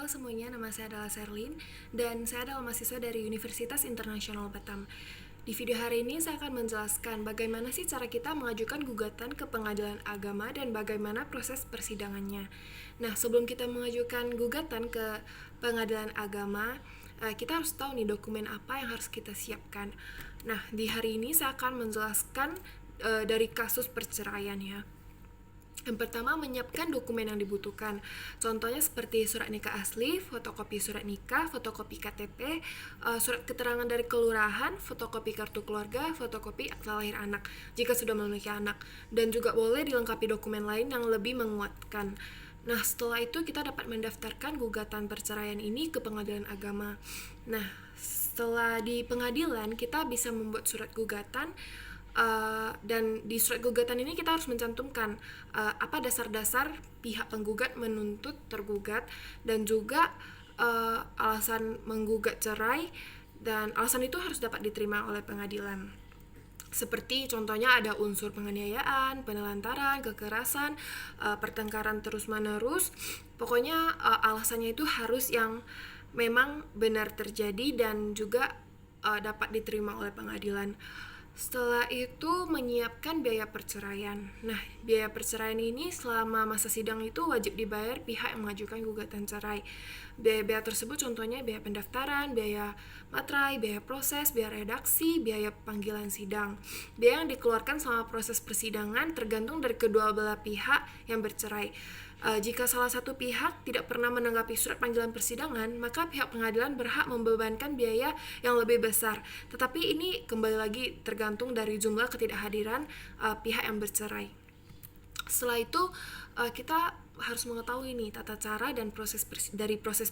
Halo semuanya, nama saya adalah Serlin dan saya adalah mahasiswa dari Universitas Internasional Batam. Di video hari ini saya akan menjelaskan bagaimana sih cara kita mengajukan gugatan ke pengadilan agama dan bagaimana proses persidangannya. Nah, sebelum kita mengajukan gugatan ke pengadilan agama, kita harus tahu nih dokumen apa yang harus kita siapkan. Nah, di hari ini saya akan menjelaskan dari kasus perceraian ya. Yang pertama, menyiapkan dokumen yang dibutuhkan. Contohnya seperti surat nikah asli, fotokopi surat nikah, fotokopi KTP, surat keterangan dari kelurahan, fotokopi kartu keluarga, fotokopi akta lahir anak jika sudah memiliki anak, dan juga boleh dilengkapi dokumen lain yang lebih menguatkan. Nah, setelah itu kita dapat mendaftarkan gugatan perceraian ini ke pengadilan agama. Nah, setelah di pengadilan kita bisa membuat surat gugatan. Dan di surat gugatan ini kita harus mencantumkan apa dasar-dasar pihak penggugat menuntut tergugat dan juga alasan menggugat cerai, dan alasan itu harus dapat diterima oleh pengadilan. Seperti contohnya ada unsur penganiayaan, penelantaran, kekerasan, pertengkaran terus-menerus. Pokoknya alasannya itu harus yang memang benar terjadi dan juga dapat diterima oleh pengadilan. Setelah itu menyiapkan biaya perceraian. Nah, biaya perceraian ini selama masa sidang itu wajib dibayar pihak yang mengajukan gugatan cerai. Biaya-biaya tersebut contohnya biaya pendaftaran, biaya materai, biaya proses, biaya redaksi, biaya panggilan sidang. Biaya yang dikeluarkan selama proses persidangan tergantung dari kedua belah pihak yang bercerai. Jika salah satu pihak tidak pernah menanggapi surat panggilan persidangan, maka pihak pengadilan berhak membebankan biaya yang lebih besar. Tetapi ini kembali lagi tergantung dari jumlah ketidakhadiran pihak yang bercerai. Setelah itu kita harus mengetahui nih tata cara dan proses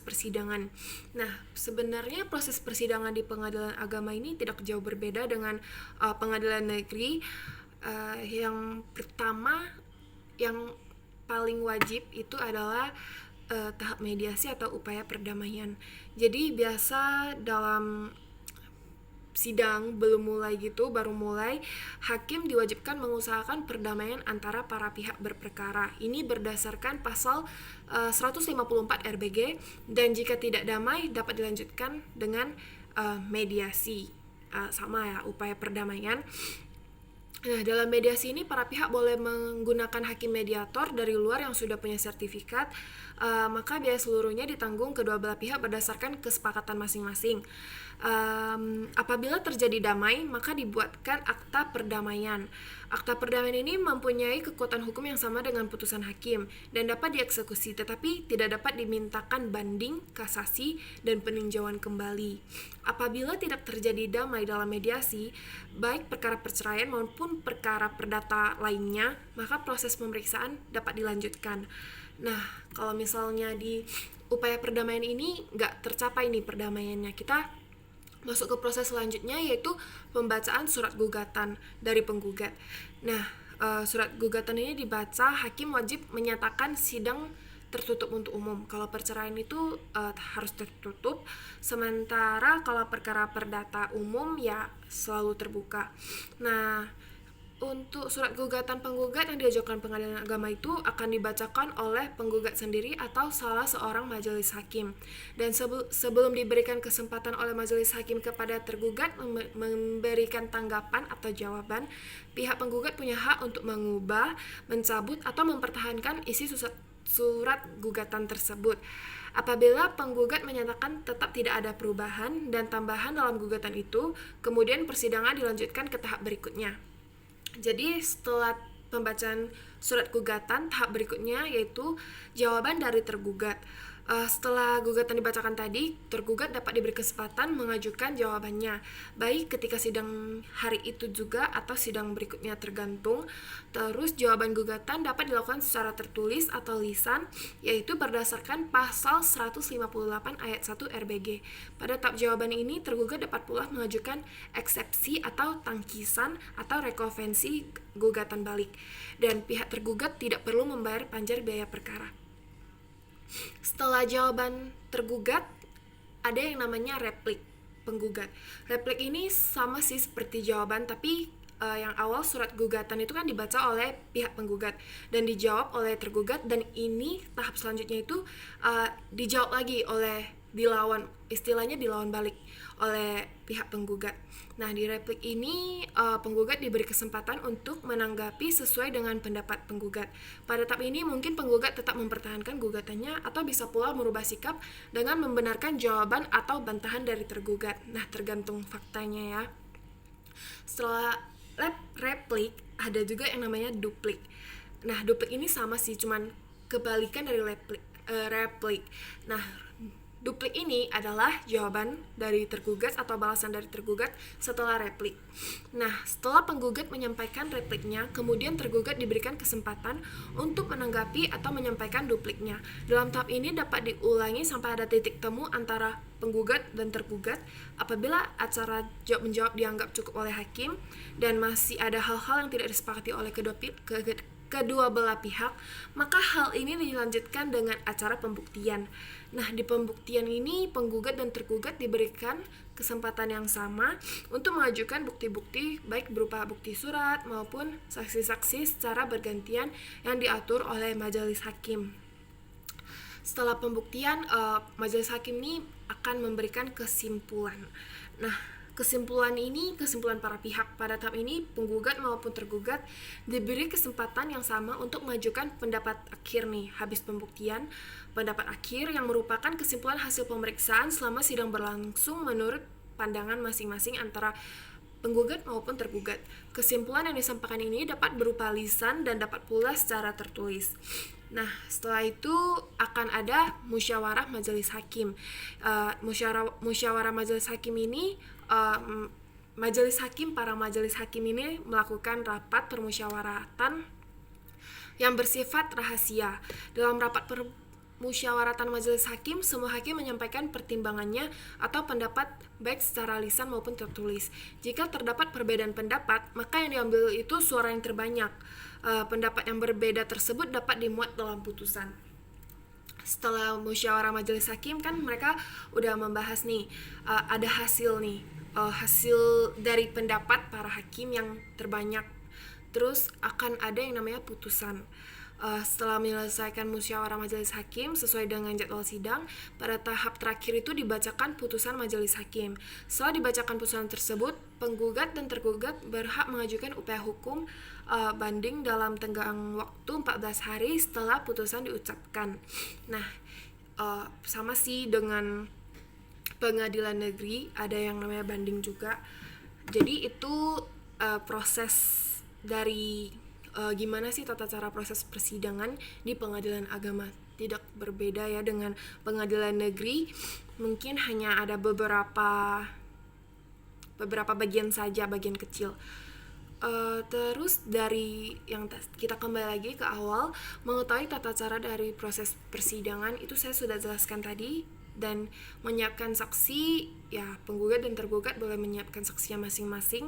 persidangan. Nah, sebenarnya proses persidangan di pengadilan agama ini tidak jauh berbeda dengan pengadilan negeri. Yang pertama, yang paling wajib itu adalah tahap mediasi atau upaya perdamaian. Jadi biasa dalam sidang belum mulai gitu, baru mulai, hakim diwajibkan mengusahakan perdamaian antara para pihak berperkara. Ini berdasarkan pasal 154 RBG, dan jika tidak damai dapat dilanjutkan dengan mediasi. Sama ya, upaya perdamaian. Nah, dalam mediasi ini para pihak boleh menggunakan hakim mediator dari luar yang sudah punya sertifikat, maka biaya seluruhnya ditanggung kedua belah pihak berdasarkan kesepakatan masing-masing. Apabila terjadi damai, maka dibuatkan akta perdamaian. Akta perdamaian ini mempunyai kekuatan hukum yang sama dengan putusan hakim dan dapat dieksekusi, tetapi tidak dapat dimintakan banding, kasasi, dan peninjauan kembali. Apabila tidak terjadi damai dalam mediasi, baik perkara perceraian maupun perkara perdata lainnya, maka proses pemeriksaan dapat dilanjutkan. Nah, kalau misalnya di upaya perdamaian ini nggak tercapai nih perdamaiannya, kita masuk ke proses selanjutnya, yaitu pembacaan surat gugatan dari penggugat. Nah, surat gugatan ini dibaca, hakim wajib menyatakan sidang tertutup untuk umum. Kalau perceraian itu harus tertutup, sementara kalau perkara perdata umum ya selalu terbuka. Nah, untuk surat gugatan penggugat yang diajukan pengadilan agama itu akan dibacakan oleh penggugat sendiri atau salah seorang majelis hakim. Dan sebelum diberikan kesempatan oleh majelis hakim kepada tergugat memberikan tanggapan atau jawaban, pihak penggugat punya hak untuk mengubah, mencabut, atau mempertahankan isi surat gugatan tersebut. Apabila penggugat menyatakan tetap tidak ada perubahan dan tambahan dalam gugatan itu, kemudian persidangan dilanjutkan ke tahap berikutnya. Jadi setelah pembacaan surat gugatan, tahap berikutnya yaitu jawaban dari tergugat. Setelah gugatan dibacakan tadi, tergugat dapat diberi kesempatan mengajukan jawabannya, baik ketika sidang hari itu juga atau sidang berikutnya, tergantung. Terus jawaban gugatan dapat dilakukan secara tertulis atau lisan, yaitu berdasarkan pasal 158 ayat 1 RBG. Pada tahap jawaban ini, tergugat dapat pula mengajukan eksepsi atau tangkisan atau rekonvensi gugatan balik, dan pihak tergugat tidak perlu membayar panjar biaya perkara. Setelah jawaban tergugat, ada yang namanya replik penggugat. Replik ini sama sih seperti jawaban, tapi yang awal surat gugatan itu kan dibaca oleh pihak penggugat dan dijawab oleh tergugat, dan ini tahap selanjutnya itu dijawab lagi oleh dilawan, istilahnya dilawan balik oleh pihak penggugat. Nah, di replik ini penggugat diberi kesempatan untuk menanggapi sesuai dengan pendapat penggugat. Pada tahap ini mungkin penggugat tetap mempertahankan gugatannya atau bisa pula merubah sikap dengan membenarkan jawaban atau bantahan dari tergugat. Nah, tergantung faktanya ya. Setelah replik, ada juga yang namanya duplik. Nah, duplik ini sama sih, cuman kebalikan dari replik. Nah, duplik ini adalah jawaban dari tergugat atau balasan dari tergugat setelah replik. Nah, setelah penggugat menyampaikan repliknya, kemudian tergugat diberikan kesempatan untuk menanggapi atau menyampaikan dupliknya. Dalam tahap ini dapat diulangi sampai ada titik temu antara penggugat dan tergugat. Apabila acara jawab-menjawab dianggap cukup oleh hakim dan masih ada hal-hal yang tidak disepakati oleh kedua belah pihak, maka hal ini dilanjutkan dengan acara pembuktian. Nah, di pembuktian ini penggugat dan tergugat diberikan kesempatan yang sama untuk mengajukan bukti-bukti baik berupa bukti surat maupun saksi-saksi secara bergantian yang diatur oleh majelis hakim. Setelah pembuktian, majelis hakim ini akan memberikan kesimpulan. Nah, kesimpulan ini kesimpulan para pihak. Pada tahap ini penggugat maupun tergugat diberi kesempatan yang sama untuk mengajukan pendapat akhir nih habis pembuktian. Pendapat akhir yang merupakan kesimpulan hasil pemeriksaan selama sidang berlangsung menurut pandangan masing-masing antara penggugat maupun tergugat. Kesimpulan yang disampaikan ini dapat berupa lisan dan dapat pula secara tertulis. Nah, setelah itu akan ada musyawarah majelis hakim. Musyawarah majelis hakim ini para majelis hakim ini melakukan rapat permusyawaratan yang bersifat rahasia. Dalam rapat permusyawaratan majelis hakim, semua hakim menyampaikan pertimbangannya atau pendapat baik secara lisan maupun tertulis. Jika terdapat perbedaan pendapat, maka yang diambil itu suara yang terbanyak. Pendapat yang berbeda tersebut dapat dimuat dalam putusan. Setelah musyawarah majelis hakim kan mereka udah membahas nih, ada hasil nih, hasil dari pendapat para hakim yang terbanyak. Terus akan ada yang namanya putusan. Setelah menyelesaikan musyawarah majelis hakim sesuai dengan jadwal sidang, pada tahap terakhir itu dibacakan putusan majelis hakim. Setelah dibacakan putusan tersebut, penggugat dan tergugat berhak mengajukan upaya hukum banding dalam tenggang waktu 14 hari setelah putusan diucapkan. Nah, sama sih dengan pengadilan negeri, ada yang namanya banding juga. Jadi itu proses dari gimana sih tata cara proses persidangan di pengadilan agama. Tidak berbeda ya dengan pengadilan negeri, mungkin hanya ada beberapa bagian saja, bagian kecil. Terus dari yang kita kembali lagi ke awal, mengetahui tata cara dari proses persidangan itu saya sudah jelaskan tadi. Dan menyiapkan saksi, ya penggugat dan tergugat boleh menyiapkan saksinya masing-masing.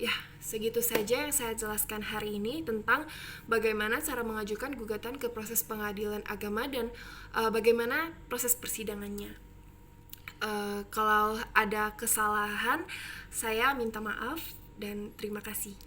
Ya, segitu saja yang saya jelaskan hari ini tentang bagaimana cara mengajukan gugatan ke proses pengadilan agama dan bagaimana proses persidangannya. Kalau ada kesalahan, saya minta maaf dan terima kasih.